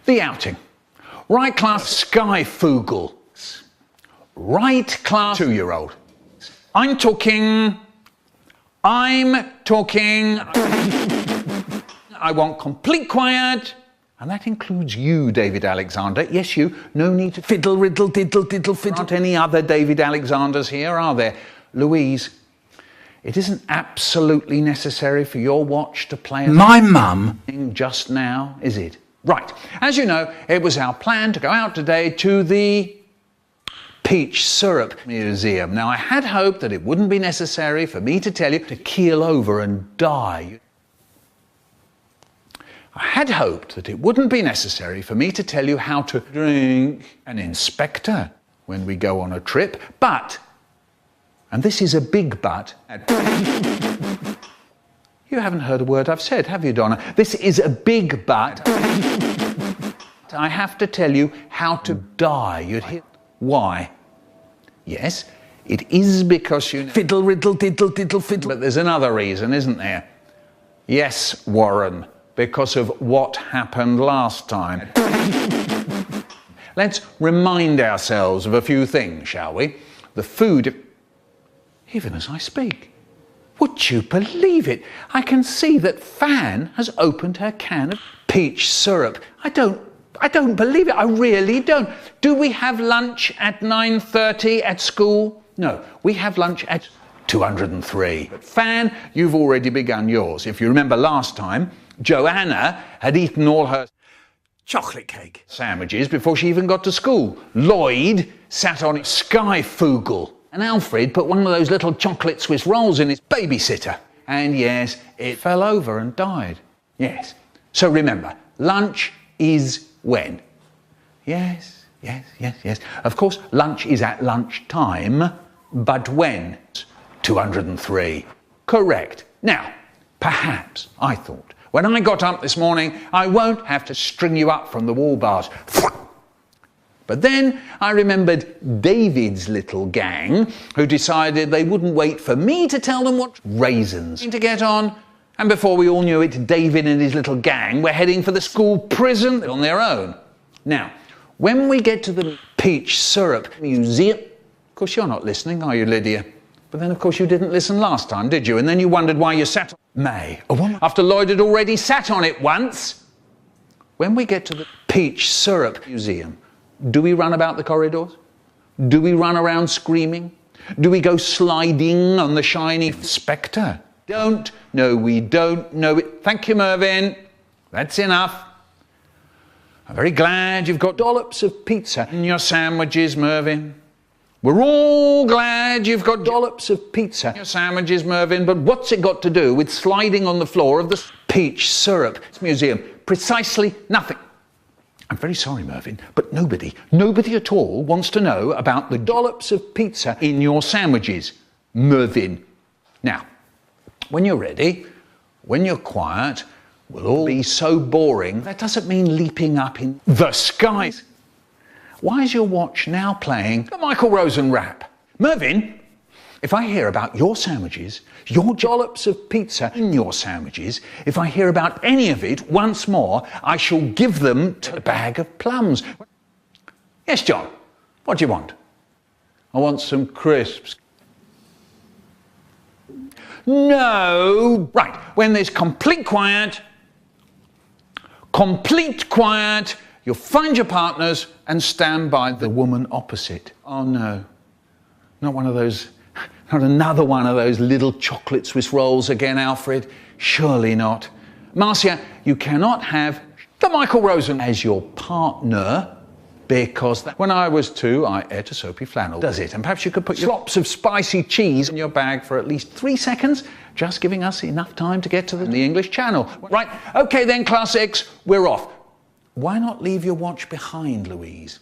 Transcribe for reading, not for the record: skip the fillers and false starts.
The outing. Right class Skyfugel. Right class 2-year-old. I'm talking. I want complete quiet. And that includes you, David Alexander. Yes, you. No need to fiddle, riddle, diddle, diddle, fiddle. Aren't any other David Alexanders here, are there? Louise, it isn't absolutely necessary for your watch to play my mum just now, is it? Right. As you know, it was our plan to go out today to the Peach Syrup Museum. Now, I had hoped that it wouldn't be necessary for me to tell you to keel over and die. I had hoped that it wouldn't be necessary for me to tell you how to drink an inspector when we go on a trip, but, and this is a big but, you haven't heard a word I've said, have you, Donna? This is a big but. I have to tell you how to die. You'd hear why? Yes, it is because you fiddle, riddle, diddle, diddle, fiddle. But there's another reason, isn't there? Yes, Warren. Because of what happened last time. Let's remind ourselves of a few things, shall we? The food, even as I speak. Would you believe it? I can see that Fan has opened her can of peach syrup. I don't believe it. I really don't. Do we have lunch at 9:30 at school? No, we have lunch at 203. But Fan, you've already begun yours. If you remember last time, Joanna had eaten all her chocolate cake sandwiches before she even got to school. Lloyd sat on his Skyfugel. And Alfred put one of those little chocolate Swiss rolls in his babysitter. And yes, it fell over and died. Yes. So remember, lunch is when? Yes. Of course, lunch is at lunchtime, but when? 203. Correct. Now, perhaps, I thought, when I got up this morning, I won't have to string you up from the wall bars. But then I remembered David's little gang, who decided they wouldn't wait for me to tell them what raisins to get on. And before we all knew it, David and his little gang were heading for the school prison on their own. Now, when we get to the Peach Syrup Museum, of course you're not listening, are you, Lydia? But then, of course, you didn't listen last time, did you? And then you wondered why you sat on May, a woman, after Lloyd had already sat on it once. When we get to the Peach Syrup Museum, do we run about the corridors? Do we run around screaming? Do we go sliding on the shiny spectre? Don't. No, we don't know it. Thank you, Mervyn. That's enough. I'm very glad you've got dollops of pizza in your sandwiches, Mervyn. We're all glad you've got dollops of pizza in your sandwiches, Mervyn, but what's it got to do with sliding on the floor of the Peach Syrup Museum? Precisely nothing. I'm very sorry, Mervyn, but nobody at all wants to know about the dollops of pizza in your sandwiches, Mervyn. Now, when you're ready, when you're quiet, we'll all be so boring. That doesn't mean leaping up in the skies. Why is your watch now playing the Michael Rosen rap? Mervyn, if I hear about your sandwiches, your dollops of pizza in your sandwiches, if I hear about any of it once more, I shall give them to a bag of plums. Yes, John, what do you want? I want some crisps. No! Right, when there's complete quiet, you'll find your partners and stand by the woman opposite. Oh no, not another one of those little chocolate Swiss rolls again, Alfred. Surely not. Marcia, you cannot have the Michael Rosen as your partner because when I was 2, I ate a soapy flannel. Does it? And perhaps you could put your slops of spicy cheese in your bag for at least 3 seconds, just giving us enough time to get to the English Channel. Right, okay then, Class X, we're off. Why not leave your watch behind, Louise?